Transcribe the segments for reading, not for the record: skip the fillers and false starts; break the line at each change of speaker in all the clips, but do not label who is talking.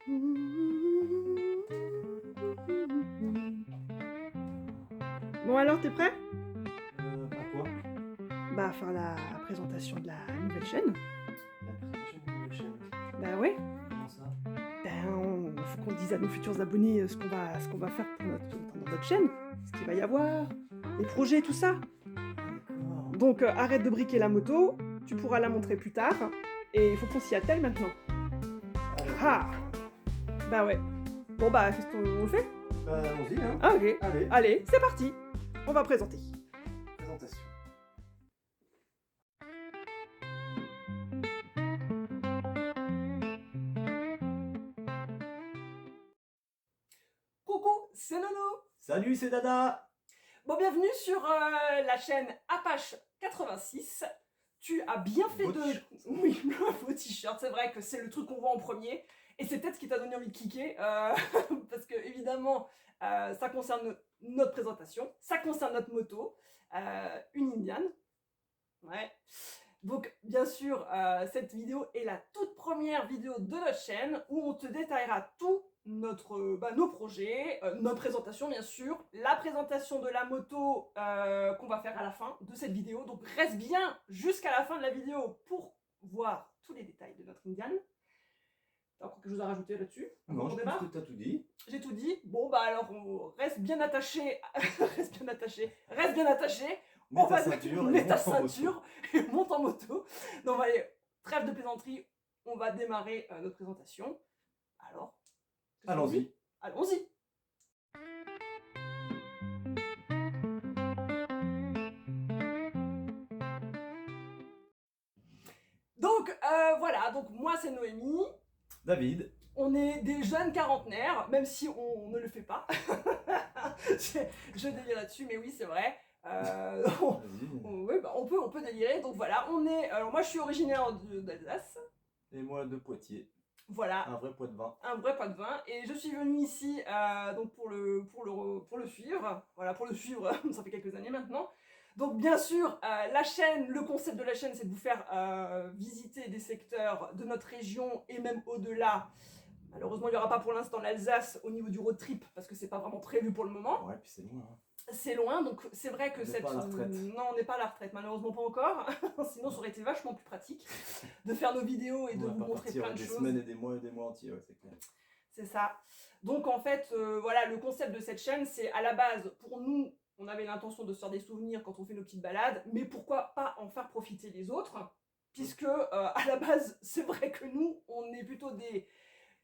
Bon alors, t'es prêt?
À quoi?
Bah, à faire la présentation de la nouvelle chaîne.
La présentation d'une nouvelle chaîne.
Bah ouais,
Comment ça?
faut qu'on dise à nos futurs abonnés ce qu'on va faire pour notre chaîne, ce qu'il va y avoir, les projets, tout ça.
D'accord.
Donc arrête de briquer la moto, tu pourras la montrer plus tard, et il faut qu'on s'y attelle maintenant. Ah! Bah ouais. Bon bah, qu'est-ce qu'on le fait?
Bah, allons-y, hein.
Ah ok.
Allez,
Allez, c'est parti. On va présenter.
présentation.
Coucou, c'est Nono.
Salut, c'est Dada!
Bon, bienvenue sur la chaîne Apache 86. Tu as bien fait
Beau
de...
t-shirt.
Oui, le beau t-shirt, c'est vrai que c'est le truc qu'on voit en premier. Et c'est peut-être ce qui t'a donné envie de cliquer, parce que évidemment, ça concerne notre présentation, ça concerne notre moto, une Indian. Ouais. Donc, bien sûr, cette vidéo est la toute première vidéo de notre chaîne où on te détaillera tout nos projets, notre présentation bien sûr, la présentation de la moto qu'on va faire à la fin de cette vidéo. Donc reste bien jusqu'à la fin de la vidéo pour voir tous les détails de notre Indian. T'as encore quelque chose à rajouter là-dessus?
Non, je pense que t'as tout dit.
J'ai tout dit. Bon bah alors on reste bien attaché, reste bien attaché, reste bien attaché.
Mets ta ceinture et
Mets ta
monte en moto.
ceinture et monte en moto. Donc allez, trêve de plaisanterie, on va démarrer notre présentation. Alors, qu'est-ce qu'on
Allons-y.
dit? Allons-y. Donc voilà, donc moi c'est Noémie.
David.
On est des jeunes quarantenaires, même si on ne le fait pas. je délire là-dessus, mais oui c'est vrai.
Vas-y.
Oui, bah, on peut délirer. Donc voilà, on est. Alors moi je suis originaire d'Alsace.
Et moi de Poitiers.
Voilà,
Un vrai poids de vin.
un vrai pas de vin. Et je suis venue ici donc pour le suivre. Voilà, pour le suivre, ça fait quelques années maintenant. Donc bien sûr, la chaîne, le concept de la chaîne, c'est de vous faire visiter des secteurs de notre région et même au-delà. Malheureusement, il n'y aura pas pour l'instant l'Alsace au niveau du road trip parce que c'est pas vraiment prévu pour le moment.
Ouais, puis c'est loin, hein.
C'est loin, donc c'est vrai que
On n'est pas à la retraite.
Non, on n'est pas à la retraite, malheureusement pas encore. Sinon, ça aurait été vachement plus pratique de faire nos vidéos et de
On va
vous
pas
montrer
partir
plein de
des
choses.
semaines et des mois entiers, ouais, c'est clair.
C'est ça. Donc en fait, voilà, le concept de cette chaîne, c'est à la base, pour nous, on avait l'intention de se faire des souvenirs quand on fait nos petites balades, mais pourquoi pas en faire profiter les autres? Puisque à la base, c'est vrai que nous, on est plutôt des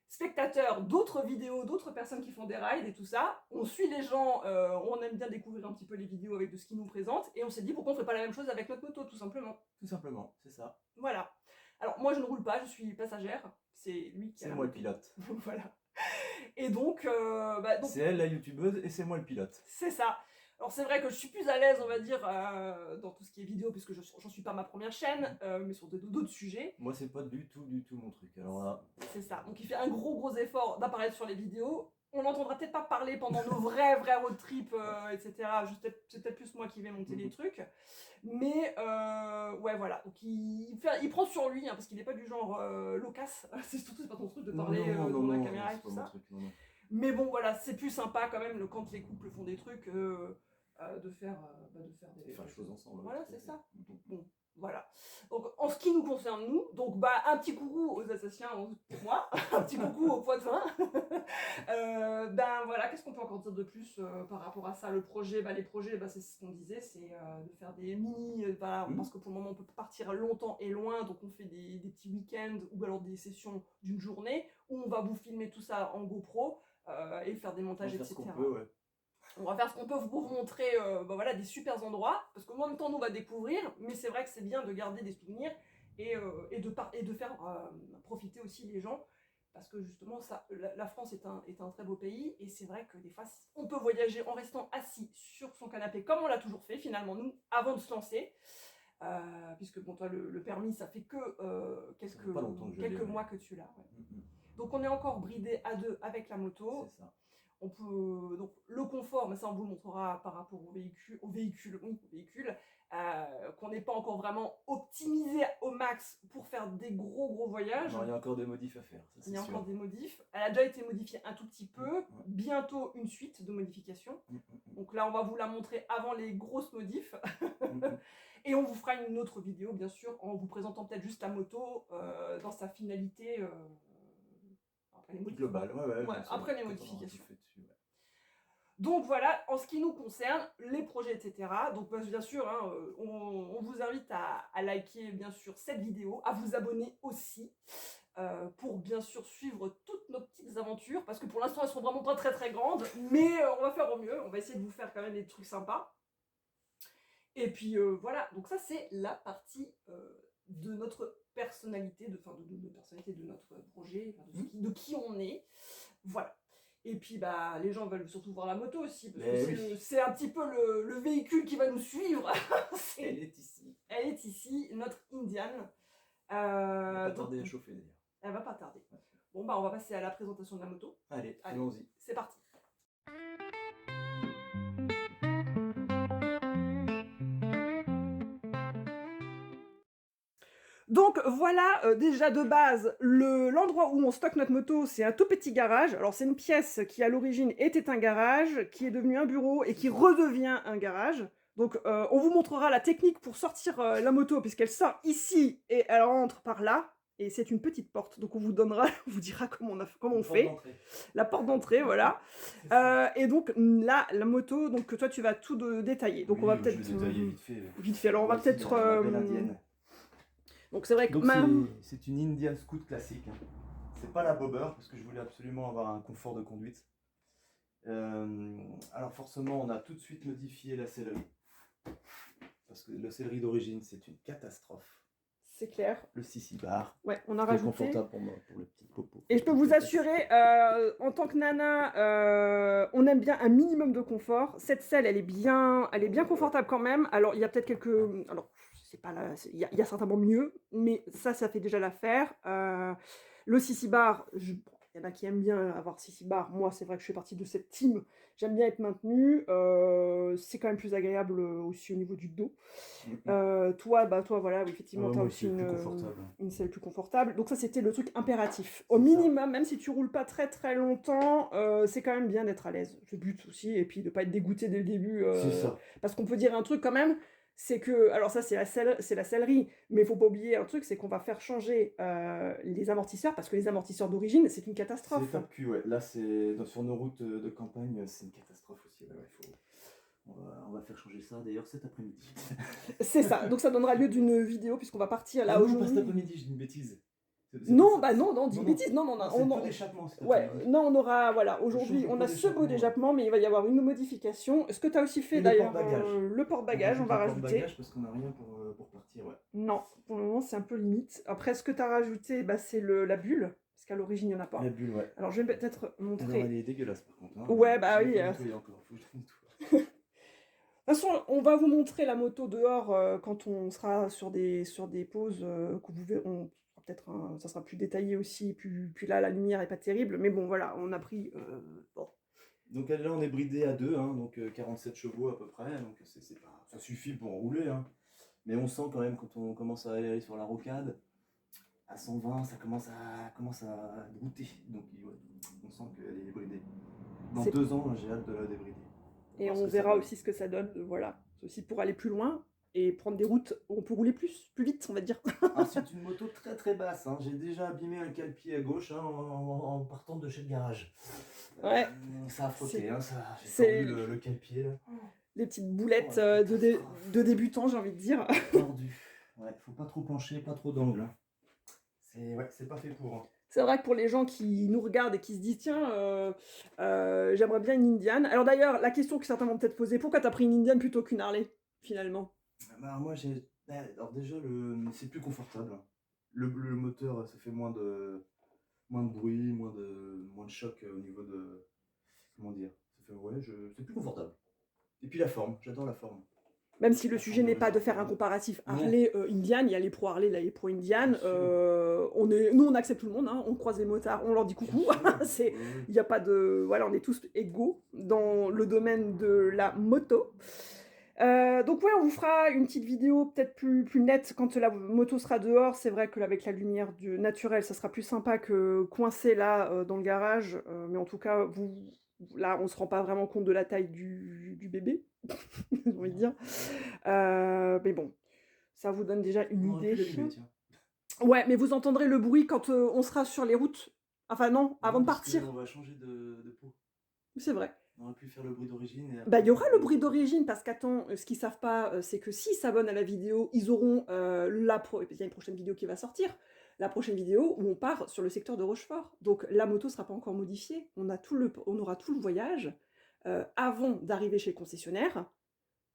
spectateurs d'autres vidéos, d'autres personnes qui font des rides et tout ça. On suit les gens, on aime bien découvrir un petit peu les vidéos avec de ce qu'ils nous présentent, et on s'est dit pourquoi on ne ferait pas la même chose avec notre moto, tout simplement.
Tout simplement, c'est ça.
Voilà. Alors moi je ne roule pas, je suis passagère, c'est lui qui a
C'est
la
moi le
moto.
pilote.
Voilà. Et donc,
C'est elle la youtubeuse et c'est moi le pilote.
c'est ça. Alors c'est vrai que je suis plus à l'aise, on va dire, dans tout ce qui est vidéo, puisque j'en suis pas ma première chaîne, mais sur d'autres sujets.
Moi, c'est pas du tout mon truc. Alors là,
C'est ça. Donc il fait un gros effort d'apparaître sur les vidéos. On l'entendra peut-être pas parler pendant nos vrais road trips, etc. C'est peut-être plus moi qui vais monter les trucs. Mais ouais, voilà. Donc il prend sur lui, hein, parce qu'il n'est pas du genre loquace. C'est pas ton truc de parler devant la caméra et tout ça.
Truc, non.
Mais bon, voilà, c'est plus sympa quand même quand les couples font des trucs de faire des
choses ensemble.
Voilà, c'est ça. Donc bon, voilà. Donc en ce qui nous concerne nous, donc bah un petit coucou aux Alsaciens pour moi, un petit coucou aux Poitevins. Ben voilà, qu'est-ce qu'on peut encore dire de plus par rapport à ça? Le projet, les projets, c'est ce qu'on disait, c'est de faire des mini, voilà, parce que pour le moment on peut pas partir longtemps et loin, donc on fait des petits week-ends ou alors des sessions d'une journée où on va vous filmer tout ça en GoPro et faire des montages, etc.
On peut, ouais.
On va faire ce qu'on peut pour vous montrer voilà, des super endroits, parce qu'en même temps nous on va découvrir, mais c'est vrai que c'est bien de garder des souvenirs et de faire profiter aussi les gens, parce que justement ça, la France est un très beau pays, et c'est vrai que des fois on peut voyager en restant assis sur son canapé, comme on l'a toujours fait finalement nous, avant de se lancer. Puisque bon, toi le permis ça fait que quelques mois que tu l'as, ouais. Donc on est encore bridé à deux avec la moto.
C'est ça.
On peut, donc le confort, mais ça on vous le montrera par rapport au véhicule. qu'on n'est pas encore vraiment optimisé au max pour faire des gros voyages.
Non, il y a encore des modifs à faire. Ça,
Il y a
sûr.
encore des modifs. Elle a déjà été modifiée un tout petit peu. Bientôt une suite de modifications. Donc là, on va vous la montrer avant les grosses modifs. Et on vous fera une autre vidéo, bien sûr, en vous présentant peut-être juste la moto dans sa finalité après les
globale.
Après les modifications. Donc voilà, en ce qui nous concerne, les projets, etc. Donc bien sûr, hein, on vous invite à liker bien sûr cette vidéo, à vous abonner aussi, pour bien sûr suivre toutes nos petites aventures, parce que pour l'instant elles sont vraiment pas très grandes, mais on va faire au mieux, on va essayer de vous faire quand même des trucs sympas. Et puis voilà, donc ça c'est la partie de notre personnalité, de notre projet, de qui on est. Voilà. Et puis bah les gens veulent surtout voir la moto aussi, parce que c'est un petit peu le véhicule qui va nous suivre.
Elle est ici.
Elle est ici, notre Indian.
Elle va pas tarder à chauffer d'ailleurs.
Elle va pas tarder. Bon bah on va passer à la présentation de la moto.
Allez. Allons-y.
C'est parti. Donc voilà, déjà de base, l'endroit où on stocke notre moto, c'est un tout petit garage. Alors c'est une pièce qui à l'origine était un garage, qui est devenu un bureau et qui redevient un garage. Donc on vous montrera la technique pour sortir la moto, puisqu'elle sort ici et elle rentre par là. Et c'est une petite porte, donc on vous dira comment on fait. La porte d'entrée, voilà. Et donc là, la moto, donc toi tu vas tout détailler. Donc on va peut-être...
Je vais détailler vite fait.
Vite fait, alors on va peut-être... Donc c'est vrai que
c'est une Indian Scoot classique. Hein. C'est pas la bobber parce que je voulais absolument avoir un confort de conduite. Alors forcément, on a tout de suite modifié la sellerie. Parce que la sellerie d'origine, c'est une catastrophe.
C'est clair.
Le 6 bar.
Ouais, on a rajouté.
Confortable pour moi, pour le petit popo.
Et je peux vous assurer, en tant que nana, on aime bien un minimum de confort. Cette selle, elle est bien confortable quand même. Alors il y a peut-être quelques, alors c'est pas là, il y a certainement mieux, mais ça fait déjà l'affaire. Le CC bar, il y en a qui aiment bien avoir CC bar. Moi, c'est vrai que je fais partie de cette team. J'aime bien être maintenue. C'est quand même plus agréable aussi au niveau du dos. Toi, voilà, effectivement, tu as aussi une selle plus confortable. Donc ça, c'était le truc impératif. Au minimum, même si tu roules pas très longtemps, c'est quand même bien d'être à l'aise. Le but aussi, et puis de pas être dégoûté dès le début.
C'est ça.
Parce qu'on peut dire un truc quand même, c'est que, alors ça c'est la sellerie, mais il faut pas oublier un truc, c'est qu'on va faire changer les amortisseurs, parce que les amortisseurs d'origine, c'est une catastrophe.
C'est top cul, ouais. Là, sur nos routes de campagne, c'est une catastrophe aussi. Ouais, on va faire changer ça d'ailleurs cet après-midi.
C'est ça, donc ça donnera lieu d'une vidéo, puisqu'on va partir là aujourd'hui.
Non, pas cet après-midi, j'ai une bêtise.
Non, dis une bêtise, non.
C'est le pot d'échappement.
Ouais, non, on aura, voilà, aujourd'hui, on a ce pot d'échappement, mais il va y avoir une modification. Ce que tu as aussi fait d'ailleurs, le porte-bagages, on va rajouter. Le porte-bagages
parce qu'on n'a rien pour partir, ouais.
Non, pour le moment, c'est un peu limite. Après, ce que tu as rajouté, c'est la bulle, parce qu'à l'origine, il n'y en a pas.
La bulle, ouais.
Alors, je vais peut-être montrer.
Alors, elle est dégueulasse par contre. Hein.
Ouais, bah oui.
Encore, faut que je trouve tout.
De toute façon, on va vous montrer la moto dehors quand on sera sur des pauses que vous verrez. Peut-être ça sera plus détaillé aussi, puis là la lumière est pas terrible, mais bon voilà, on a pris bon.
Donc là on est bridé à 2, hein, donc 47 chevaux à peu près, donc ça suffit pour rouler, hein. Mais on sent quand même quand on commence à aller sur la rocade, à 120 ça commence à goûter, donc ouais, on sent qu'elle est bridée. Dans 2 ans j'ai hâte de la débrider.
Et on verra aussi ce que ça donne, voilà, c'est aussi pour aller plus loin. Et prendre des routes où on peut rouler plus vite, on va dire.
C'est une moto très basse. Hein. J'ai déjà abîmé un cale-pied à gauche en partant de chez le garage.
Ouais.
Ça a frotté, hein, j'ai tordu le cale-pied.
Les petites boulettes de débutants, j'ai envie de dire.
Tordu. Ouais, faut pas trop pencher, pas trop d'angle. C'est pas fait pour. Hein.
C'est vrai que pour les gens qui nous regardent et qui se disent tiens, j'aimerais bien une Indian. Alors d'ailleurs, la question que certains vont peut-être poser, pourquoi tu as pris une Indian plutôt qu'une Harley finalement?
Bah, moi alors déjà c'est plus confortable. Le moteur ça fait moins de bruit, moins de choc au niveau de comment dire. C'est plus confortable. Et puis la forme, j'adore la forme.
Même si le sujet n'est pas de faire un comparatif Harley Indian, il y a les pro Harley, là, les pro Indian. Nous on accepte tout le monde, hein, on croise les motards, on leur dit coucou. Il n'y a pas de, voilà, on est tous égaux dans le domaine de la moto. Donc ouais, on vous fera une petite vidéo peut-être plus nette quand la moto sera dehors. C'est vrai qu'avec la lumière naturelle, ça sera plus sympa que coincé là, dans le garage. Mais en tout cas, là, on se rend pas vraiment compte de la taille du bébé, j'ai envie de dire. Mais bon, ça vous donne déjà une
On aurait
idée.
pu l'allumer, tiens.
Ouais, mais vous entendrez le bruit quand on sera sur les routes. Enfin non, avant
Non,
de
parce
partir.
qu'on va changer de pot.
C'est vrai.
On aurait pu faire le bruit d'origine et
Bah,
après
il y aura le
faire
bruit d'origine parce qu'attends, ce qu'ils savent pas, c'est que s'ils s'abonnent à la vidéo, ils auront il y a une prochaine vidéo qui va sortir. La prochaine vidéo où on part sur le secteur de Rochefort. Donc la moto sera pas encore modifiée. On aura tout le voyage avant d'arriver chez le concessionnaire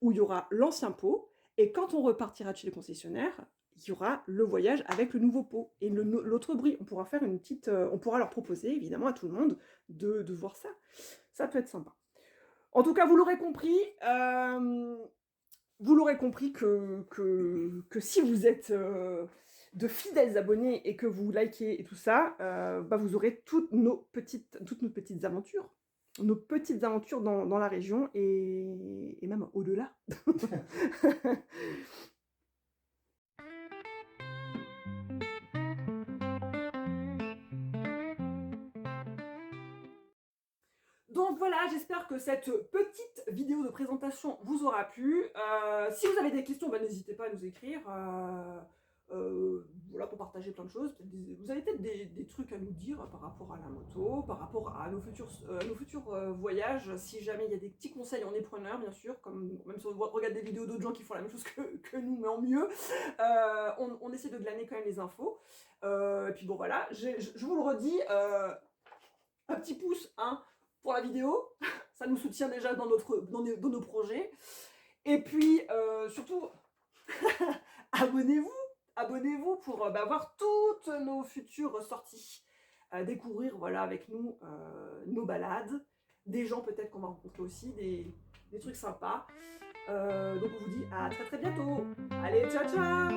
où il y aura l'ancien pot. Et quand on repartira de chez le concessionnaire, il y aura le voyage avec le nouveau pot et l'autre bruit. On pourra faire une petite, on pourra leur proposer évidemment à tout le monde de voir ça. Ça peut être sympa. En tout cas, vous l'aurez compris que si vous êtes de fidèles abonnés et que vous likez et tout ça, bah vous aurez toutes nos petites aventures. Nos petites aventures dans la région et même au-delà. Donc voilà, j'espère que cette petite vidéo de présentation vous aura plu. Si vous avez des questions, bah, n'hésitez pas à nous écrire. Voilà, pour partager plein de choses. Vous avez peut-être des trucs à nous dire par rapport à la moto, par rapport à nos futurs voyages. Si jamais il y a des petits conseils, on est preneurs, bien sûr. Même si on regarde des vidéos d'autres gens qui font la même chose que nous, mais en mieux. On essaie de glaner quand même les infos. Et puis bon, voilà, je vous le redis, un petit pouce, hein, pour la vidéo, ça nous soutient déjà dans nos projets. Et puis, surtout, abonnez-vous pour voir toutes nos futures sorties. Découvrir, voilà, avec nous, nos balades, des gens peut-être qu'on va rencontrer aussi, des trucs sympas. Donc on vous dit à très très bientôt. Allez, ciao ciao!